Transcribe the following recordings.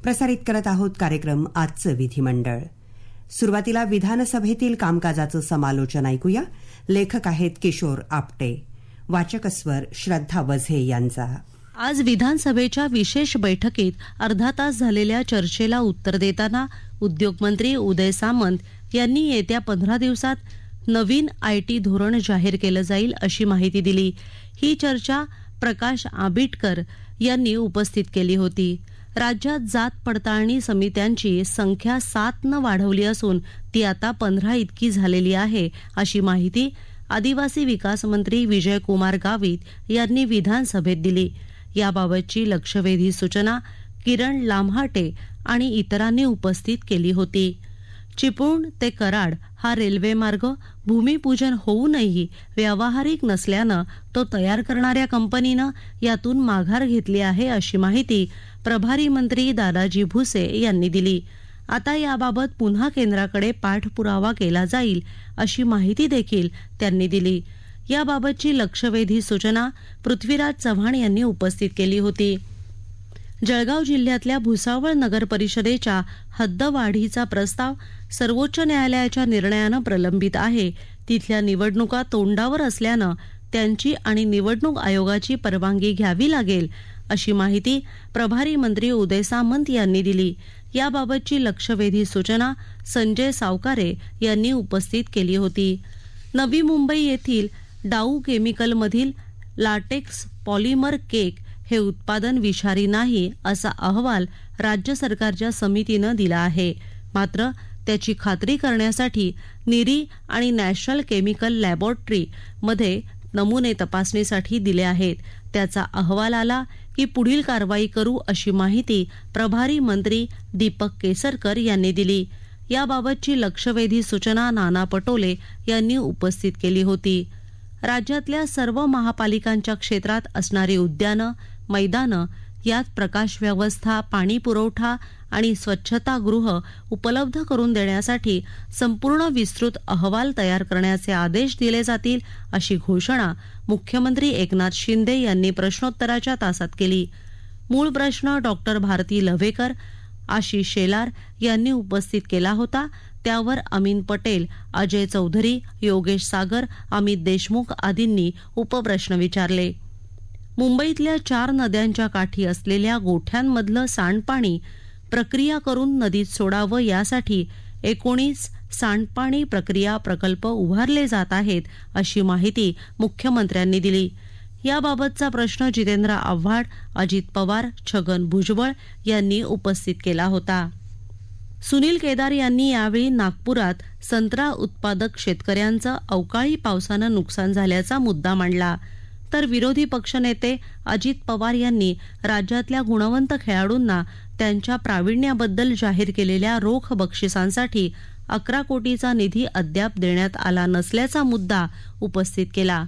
प्रसारित करत आहोत कार्यक्रम आजचं विधिमंडळ. सुरुवातीला विधानसभेतील कामकाजाचं समालोचन ऐकूया. लेखक आहेत किशोर आपटे, वाचक स्वर श्रद्धा वझे यांचा. आज विधानसभेच्या विशेष बैठकीत अर्धा तास झालेल्या चर्चेला उत्तर देताना उद्योगमंत्री उदय सामंत यांनी येत्या 15 दिवसात नवीन आयटी धोरण जाहीर केलं जाईल अशी माहिती दिली. ही चर्चा प्रकाश आंबिटकर यांनी उपस्थित केली होती. राज्यात जात पडताळणी समित्यांची संख्या 7 न वाढवली असून ती आता 15 इतकी झालेली आहे अशी माहिती आदिवासी विकास मंत्री विजयकुमार गावित यांनी विधानसभेत दिली. याबाबतची लक्षवेधी सूचना किरण लामहाटे आणि इतरांनी उपस्थित केली होती. चिपळूण ते कराड हा रेल्वे मार्ग भूमिपूजन होऊनही व्यावहारिक नसल्यानं तो तयार करणाऱ्या कंपनीनं यातून माघार घेतली आहे अशी माहिती प्रभारी मंत्री दादाजी भुसे यांनी दिली. आता याबाबत पुन्हा केंद्राकडे पाठपुरावा केला जाईल अशी माहिती देखील त्यांनी दिली. याबाबतची लक्षवेधी सूचना पृथ्वीराज चव्हाण यांनी उपस्थित केली होती. जळगाव जिल्ह्यातल्या भुसावळ नगर परिषदेच्या हद्दवाढीचा प्रस्ताव सर्वोच्च न्यायालयाच्या निर्णयानं प्रलंबित आहे. तिथल्या निवडणुका तोंडावर असल्यानं त्यांची आणि निवडणूक आयोगाची परवानगी घ्यावी लागेल अशी माहिती प्रभारी मंत्री उदय सामंत यांनी दिली. याबाबतची लक्षवेधी सूचना संजय सावकारे यांनी उपस्थित केली होती. नवी मुंबई येथील डाऊ केमिकलमधील लाटेक्स पॉलिमर केक हे उत्पादन विषारी नाही असा अहवाल राज्य सरकारच्या समितीनं दिला आहे. मात्र त्याची खात्री करण्यासाठी निरी आणि नॅशनल केमिकल लॅबोरेटरी मध्ये नमुने तपासणीसाठी दिले आहेत. त्याचा अहवाल आला की पुढील कारवाई करू अशी माहिती प्रभारी मंत्री दीपक केसरकर यांनी दिली. याबाबतची लक्षवेधी सूचना नाना पटोले यांनी उपस्थित केली होती. राज्यातल्या सर्व महापालिकांच्या क्षेत्रात असणारी उद्यानं, मैदानं यात प्रकाश व्यवस्था, पाणी पुरवठा आणि स्वच्छतागृह उपलब्ध करून देण्यासाठी संपूर्ण विस्तृत अहवाल तयार करण्याचे आदेश दिले जातील अशी घोषणा मुख्यमंत्री एकनाथ शिंदे यांनी प्रश्नोत्तराच्या तासात केली. मूळ प्रश्न डॉक्टर भारती लव्हेकर, आशिष शेलार यांनी उपस्थित केला होता. त्यावर अमीन पटेल, अजय चौधरी, योगेश सागर, अमित देशमुख आदींनी उपप्रश्न विचारले. मुंबईतल्या 4 नद्यांच्या काठी असलेल्या गोठ्यांमधलं सांडपाणी प्रक्रिया करून नदीत सोडावं यासाठी 19 सांडपाणी प्रक्रिया प्रकल्प उभारले जात आहेत अशी माहिती मुख्यमंत्र्यांनी दिली. याबाबतचा प्रश्न जितेंद्र आव्हाड, अजित पवार, छगन भुजबळ यांनी उपस्थित केला होता. सुनील केदार यांनी यावेळी नागपुरात संत्रा उत्पादक शेतकऱ्यांचं अवकाळी पावसानं नुकसान झाल्याचा मुद्दा मांडला. तर विरोधी पक्षनेते अजित पवार यांनी राज्यातल्या गुणवंत खेळाडूंना त्यांच्या प्रावीण्याबद्दल जाहीर केलेल्या रोख बक्षिसांसाठी 11 कोटीचा निधी अद्याप देण्यात आला नसल्याचा मुद्दा उपस्थित केला.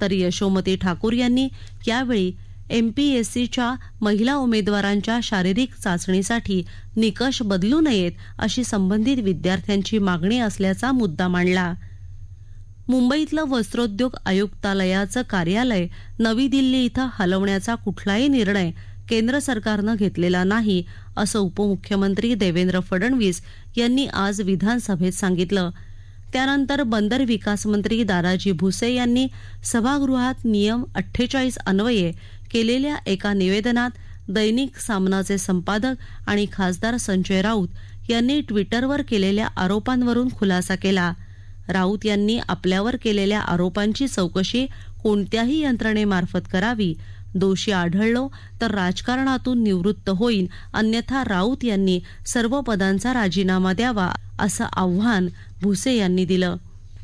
तर यशोमती ठाकूर यांनी यावेळी एमपीएससीच्या महिला उमेदवारांच्या शारीरिक चाचणीसाठी निकष बदलू नयेत अशी संबंधित विद्यार्थ्यांची मागणी असल्याचा मुद्दा मांडला. मुंबईतलं वस्त्रोद्योग आयुक्तालयाचं कार्यालय नवी दिल्ली इथं हलवण्याचा कुठलाही निर्णय केंद्र सरकारनं घेतलेला नाही असं उपमुख्यमंत्री देवेंद्र फडणवीस यांनी आज विधानसभेत सांगितलं. त्यानंतर बंदर विकास मंत्री दादाजी भुसे यांनी सभागृहात नियम 48 अन्वये केलेल्या एका निवेदनात दैनिक सामनाचे संपादक आणि खासदार संजय राऊत यांनी ट्विटरवर केलेल्या आरोपांवरून खुलासा केला. राऊत यांनी आपल्यावर केलेल्या आरोपांची चौकशी कोणत्याही यंत्रणेमार्फत करावी. दोषी आढळलो तर राजकारणातून निवृत्त होईन, अन्यथा राऊत यांनी सर्व पदांचा राजीनामा द्यावा असं आव्हान भुसे यांनी दिलं.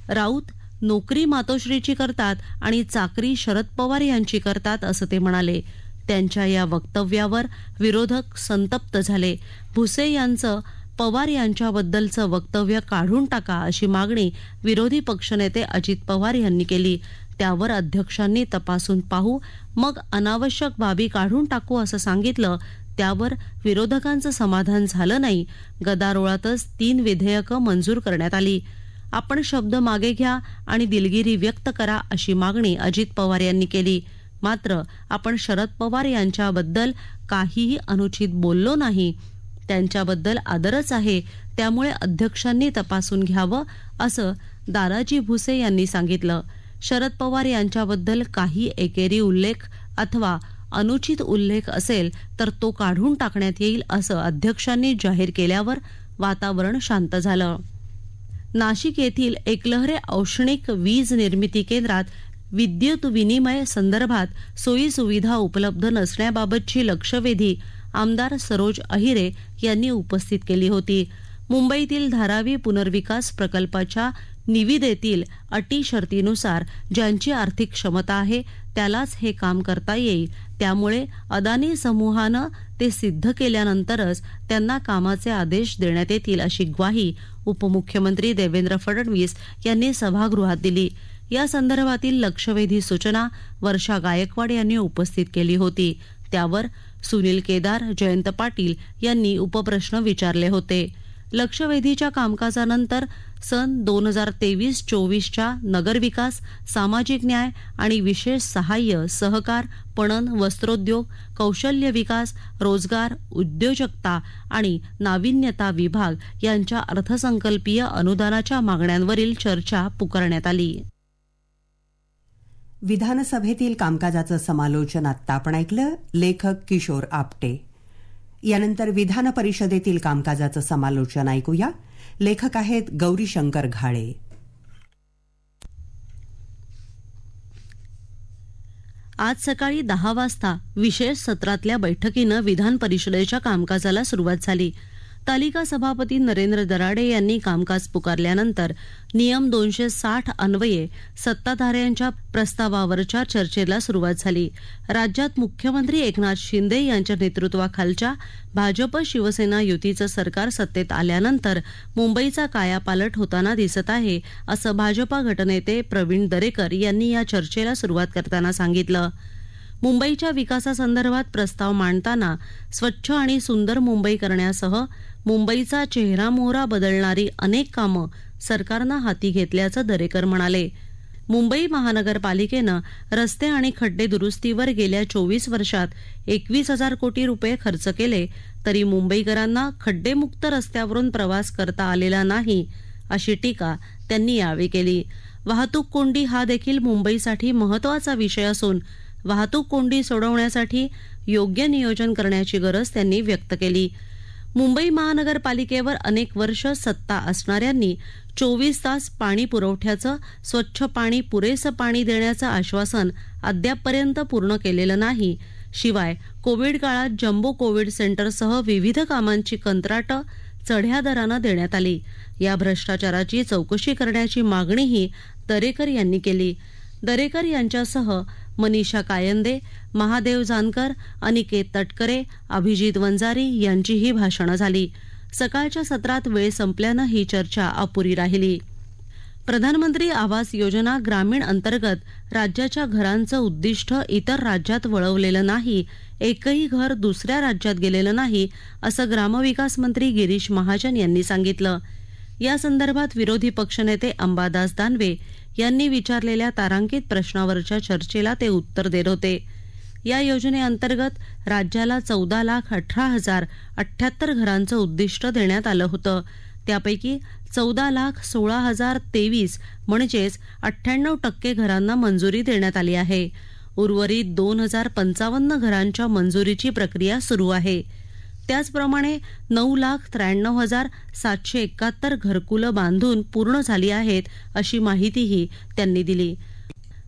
राऊत नोकरी मातोश्रीची करतात आणि चाकरी शरद पवार यांची करतात असं ते म्हणाले. त्यांच्या या वक्तव्यावर विरोधक संतप्त झाले. भुसे यांचं पवार यांच्याबद्दलचं वक्तव्य काढून टाका अशी मागणी विरोधी पक्षनेते अजित पवार यांनी केली. त्यावर अध्यक्षांनी तपासून पाहू, मग अनावश्यक बाबी काढून टाकू असं सांगितलं. त्यावर विरोधकांचं समाधान झालं नाही. गदारोळातच 3 विधेयकं मंजूर करण्यात आली. आपण शब्द मागे घ्या आणि दिलगिरी व्यक्त करा अशी मागणी अजित पवार यांनी केली. मात्र आपण शरद पवार यांच्याबद्दल काहीही अनुचित बोललो नाही. त्यांच्याबद्दल आदरच आहे, त्यामुळे अध्यक्षांनी तपासून घ्यावं, असं दादाजी भुसे यांनी सांगितलं. शरद पवार यांच्याबद्दल काही एकेरी उल्लेख अथवा अनुचित उल्लेख असेल तर तो काढून टाकण्यात येईल, असं अध्यक्षांनी जाहीर केल्यावर वातावरण शांत झालं. नाशिक येथील एकलहरे औष्णिक वीज निर्मिती केंद्रात विद्युत विनिमय संदर्भात सोयी सुविधा उपलब्ध नसण्याबाबतची लक्षवेधी आमदार सरोज अहिरे यांनी उपस्थित केली होती. मुंबईतील धारावी पुनर्विकास प्रकल्पाच्या निविदेतील अटी शर्तीनुसार ज्यांची आर्थिक क्षमता आहे त्यालाच हे काम करता येईल, त्यामुळे अदानी समूहानं ते सिद्ध केल्यानंतरच त्यांना कामाचे आदेश देण्यात येतील, अशी ग्वाही उपमुख्यमंत्री देवेंद्र फडणवीस यांनी सभागृहात दिली. या संदर्भातील लक्षवेधी सूचना वर्षा गायकवाड यांनी उपस्थित केली होती. त्यावर सुनील केदार, जयंत पाटील यांनी उपप्रश्न विचारले होते. लक्षवेधीच्या कामकाजानंतर सन 2023-24च्या नगरविकास, सामाजिक न्याय आणि विशेष सहाय्य, सहकार, पणन, वस्त्रोद्योग, कौशल्य विकास, रोजगार, उद्योजकता आणि नाविन्यता विभाग यांच्या अर्थसंकल्पीय अनुदानाच्या मागण्यांवरील चर्चा पुकारण्यात आली. विधानसभेतील कामकाजाचं समालोचन आत्ता आपण ऐकलं. लेखक किशोर आपटे. यानंतर विधान परिषदेतील कामकाजाचं समालोचन ऐकूया. लेखक आहेत गौरीशंकर घाळे. आज सकाळी 10 वाजता विशेष सत्रातल्या बैठकीनं विधान परिषदेच्या कामकाजाला सुरुवात झाली. तालिका सभापती नरेंद्र दराडे यांनी कामकाज पुकारल्यानंतर नियम 260 अन्वये सत्ताधाऱ्यांच्या प्रस्तावावरच्या चर्चेला सुरुवात झाली. राज्यात मुख्यमंत्री एकनाथ शिंदे यांच्या नेतृत्वाखालच्या भाजप शिवसेना युतीचं सरकार सत्तेत आल्यानंतर मुंबईचा कायापालट होताना दिसत आहे, असं भाजपा गटनेते प्रवीण दरेकर यांनी या चर्चेला सुरुवात करताना सांगितलं. मुंबईच्या विकासासंदर्भात प्रस्ताव मांडताना स्वच्छ आणि सुंदर मुंबई करण्यासह मुंबईचा चेहरामोहरा बदलणारी अनेक कामं सरकारनं हाती घेतल्याचं दरेकर म्हणाले. मुंबई महानगरपालिकेनं रस्ते आणि खड्डे दुरुस्तीवर गेल्या 24 वर्षात 21,000 कोटी रुपये खर्च केले, तरी मुंबईकरांना खड्डेमुक्त रस्त्यावरून प्रवास करता आलेला नाही, अशी टीका त्यांनी यावेळी केली. वाहतूक कोंडी हा देखील मुंबईसाठी महत्त्वाचा विषय असून वाहतूक कोंडी सोडवण्यासाठी योग्य नियोजन करण्याची गरज त्यांनी व्यक्त केली. मुंबई महानगरपालिकेवर अनेक वर्ष सत्ता असणाऱ्यांनी 24 तास पाणी पुरवठ्याचं, स्वच्छ पाणी, पुरेसं पाणी देण्याचं आश्वासन अद्यापपर्यंत पूर्ण केलेलं नाही. शिवाय कोविड काळात जम्बो कोविड सेंटरसह विविध कामांची कंत्राटं चढ्या दरानं देण्यात आली. या भ्रष्टाचाराची चौकशी करण्याची मागणीही दरेकर यांनी केली. दरेकर यांच्यासह मनीषा कायंदे, महादेव जानकर, अनिकेत तटकरे, अभिजित वंजारी यांचीही भाषणं झाली. सकाळच्या सत्रात वेळ संपल्यानं ही चर्चा अपुरी राहिली. प्रधानमंत्री आवास योजना ग्रामीण अंतर्गत राज्याच्या घरांचं उद्दिष्ट इतर राज्यात वळवलेलं नाही, एकही घर दुसऱ्या राज्यात गेलेलं नाही, असं ग्रामविकास मंत्री गिरीश महाजन यांनी सांगितलं. या संदर्भात विरोधी पक्षनेते अंबादास दानवे यांनी विचारलेल्या तारांकित प्रश्नावरच्या चर्चेला ते उत्तर देत होते. या योजनेअंतर्गत राज्याला 14,18,078 घरांचं उद्दिष्ट देण्यात आलं होतं. त्यापैकी 14,16,023 म्हणजेच 98% घरांना मंजुरी देण्यात आली आहे. उर्वरित 2,055 घरांच्या मंजुरीची प्रक्रिया सुरू आहे. त्याचप्रमाणे 9,93,771 घरकुलं बांधून पूर्ण झाली आहेत, अशी माहितीही त्यांनी दिली.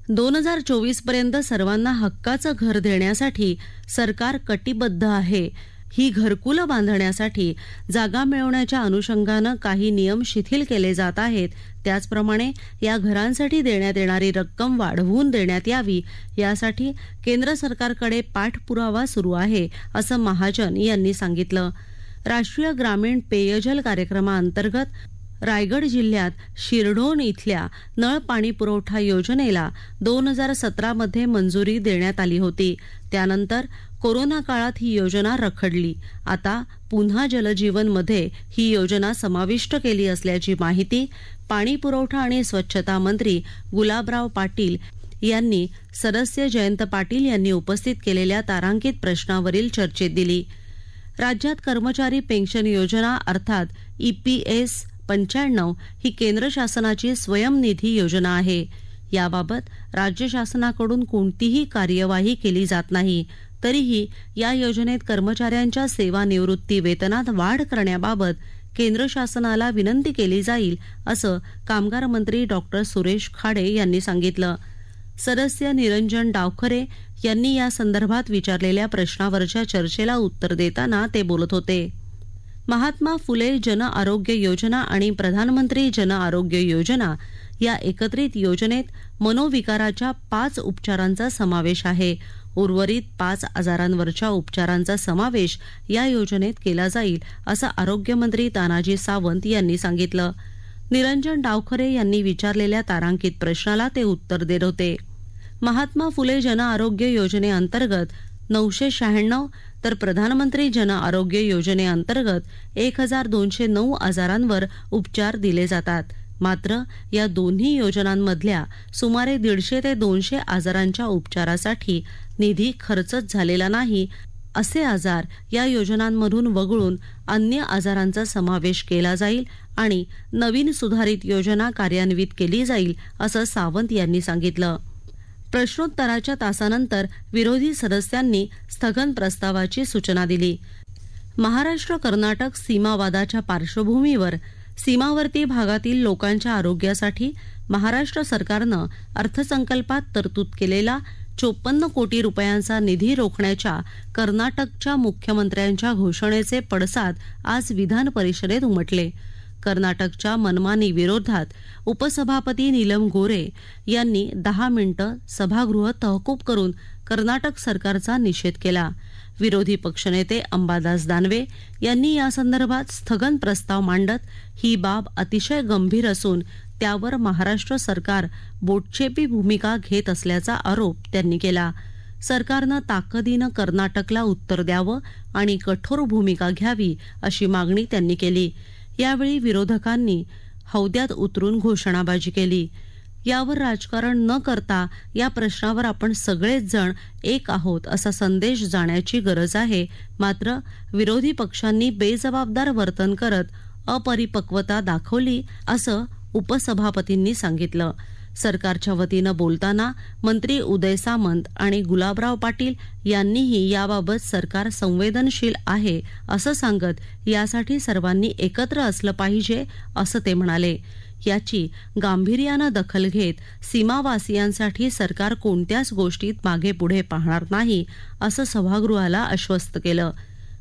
2024 पर्यंत सर्वांना हक्काचं घर देण्यासाठी सरकार कटिबद्ध आहे. ही घरकुलं बांधण्यासाठी जागा मिळवण्याच्या अनुषंगानं काही नियम शिथिल केले जात आहेत. त्याचप्रमाणे या घरांसाठी देण्यात येणारी रक्कम वाढवून देण्यात यावी, यासाठी केंद्र सरकारकडे पाठपुरावा सुरू आहे, असं महाजन यांनी सांगितलं. राष्ट्रीय ग्रामीण पेयजल कार्यक्रमाअंतर्गत रायगड जिल्ह्यात शिरढोण इथल्या नळ पाणी पुरवठा योजनेला 2017 मध्ये मंजुरी देण्यात आली होती. त्यानंतर कोरोना काळात ही योजना रखडली. आता पुन्हा जलजीवन मध्ये ही योजना समाविष्ट केली असल्याची माहिती पाणी पुरवठा आणि स्वच्छता मंत्री गुलाबराव पाटील यांनी सदस्य जयंत पाटील यांनी उपस्थित केलेल्या तारांकित प्रश्नावरील चर्चेत दिली. राज्यात कर्मचारी पेन्शन योजना अर्थात EPS 95 ही केंद्र शासनाची स्वयंनिधी योजना आहे. याबाबत राज्य शासनाकडून कोणतीही कार्यवाही केली जात नाही. तरीही या योजनेत कर्मचाऱ्यांच्या सेवानिवृत्ती वेतनात वाढ करण्याबाबत केंद्र शासनाला विनंती केली जाईल असं कामगार मंत्री डॉ. सुरेश खाडे यांनी सांगितलं. सदस्य निरंजन डावखरे यांनी या संदर्भात विचारलेल्या प्रश्नावरच्या चर्चेला उत्तर देताना ते बोलत होते. महात्मा फुले जन आरोग्य योजना आणि प्रधानमंत्री जन आरोग्य योजना या एकत्रित योजनेत मनोविकाराच्या 5 उपचारांचा समावेश आहे. उर्वरित 5 आजारांवरच्या उपचारांचा समावेश या योजनेत केला जाईल असं आरोग्यमंत्री तानाजी सावंत यांनी सांगितलं. निरंजन डावखरे यांनी विचारलेल्या तारांकित प्रश्नाला ते उत्तर देत होते. महात्मा फुले जन आरोग्य योजनेअंतर्गत 996 तर प्रधानमंत्री जन आरोग्य योजनेअंतर्गत 1209 आजारांवर उपचार दिले जातात. मात्र या दोन्ही योजनांमधल्या सुमारे 150 ते 200 आजारांच्या उपचारासाठी निधी खर्चच झालेला नाही. असे आजार या योजनांमधून वगळून अन्य आजारांचा समावेश केला जाईल आणि नवीन सुधारित योजना कार्यान्वित केली जाईल असं सावंत यांनी सांगितलं. प्रश्नोत्तराच्या तासानंतर विरोधी सदस्यांनी स्थगन प्रस्तावाची सूचना दिली. महाराष्ट्र कर्नाटक सीमावादाच्या पार्श्वभूमीवर सीमावर्ती भागातील लोकांच्या आरोग्यासाठी महाराष्ट्र सरकारनं अर्थसंकल्पात तरतूद केलेला 54 कोटी रुपयांचा निधी रोखण्याच्या कर्नाटकच्या मुख्यमंत्र्यांच्या घोषणेचे पडसाद आज विधान परिषदेत उमटले. कर्नाटकच्या मनमानी विरोधात उपसभापती नीलम गोरे यांनी 10 मिनिटं सभागृह तहकूब करून कर्नाटक सरकारचा निषेध केला. विरोधी पक्षनेते अंबादास दानवे यांनी यासंदर्भात स्थगन प्रस्ताव मांडत ही बाब अतिशय गंभीर असून त्यावर महाराष्ट्र सरकार बोटचेपी भूमिका घेत असल्याचा आरोप त्यांनी केला. सरकारनं ताकदीनं कर्नाटकला उत्तर द्यावं आणि कठोर भूमिका घ्यावी अशी मागणी त्यांनी केली. यावेळी विरोधकांनी हौद्यात उतरून घोषणाबाजी केली. यावर राजकारण न करता या प्रश्नावर आपण सगळेच जण एक आहोत असा संदेश जाण्याची गरज आहे. मात्र विरोधी पक्षांनी बेजबाबदार वर्तन करत अपरिपक्वता दाखवली असं उपसभापतींनी सांगितलं. सरकारच्या वतीनं बोलताना मंत्री उदय सामंत आणि गुलाबराव पाटील यांनीही याबाबत सरकार संवेदनशील आहे असं सांगत यासाठी सर्वांनी एकत्र असलं पाहिजे असं ते म्हणाले. याची गांभीर्यानं दखल घेत सीमावासियांसाठी सरकार कोणत्याच गोष्टीत मागे पुढे पाहणार नाही असं सभागृहाला आश्वस्त केलं.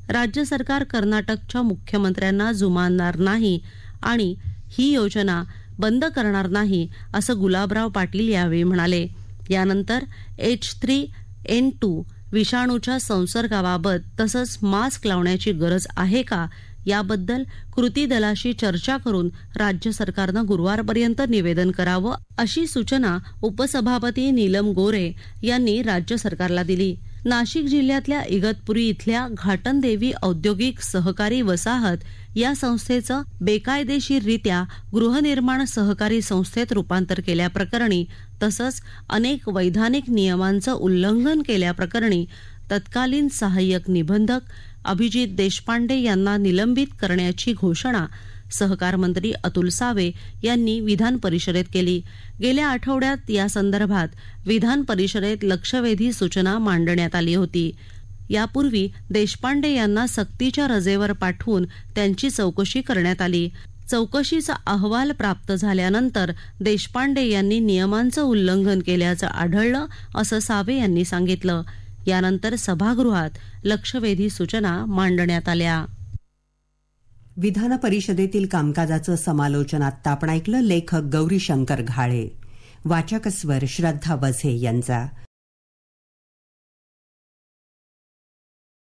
राज्य सरकार कर्नाटकच्या मुख्यमंत्र्यांना जुमानणार नाही आणि ही योजना बंद करणार नाही असं गुलाबराव पाटील यावेळी म्हणाले. यानंतर H3N2 विषाणूच्या संसर्गाबाबत तसंच मास्क लावण्याची गरज आहे का याबद्दल कृती दलाशी चर्चा करून राज्य सरकारनं गुरुवारपर्यंत निवेदन करावं अशी सूचना उपसभापती नीलम गोरे यांनी राज्य सरकारला दिली. नाशिक जिल्ह्यातल्या इगतपुरी इथल्या घाटनदेवी औद्योगिक सहकारी वसाहत या संस्थेचं बेकायदेशीररित्या गृहनिर्माण सहकारी संस्थेत रूपांतर केल्याप्रकरणी तसंच अनेक वैधानिक नियमांचं उल्लंघन केल्याप्रकरणी तत्कालीन सहाय्यक निबंधक अभिजित देशपांडे यांना निलंबित करण्याची घोषणा सहकार मंत्री अतुल सावे यांनी विधान परिषदेत केली. गेल्या आठवड्यात या संदर्भात विधान परिषदेत लक्षवेधी सूचना मांडण्यात आली होती. यापूर्वी देशपांडे यांना सक्तीच्या रजेवर पाठवून त्यांची चौकशी करण्यात आली. चौकशीचा अहवाल प्राप्त झाल्यानंतर देशपांडे यांनी नियमांचं उल्लंघन केल्याचं आढळलं असं सावे यांनी सांगितलं. यानंतर सभागृहात लक्षवेधी सूचना मांडण्यात आल्या. विधान परिषदेतील कामकाजाचं समालोचन आत्ता आपण ऐकलं. लेखक गौरीशंकर घाळे, वाचक स्वर श्रद्धा वझे यांचा.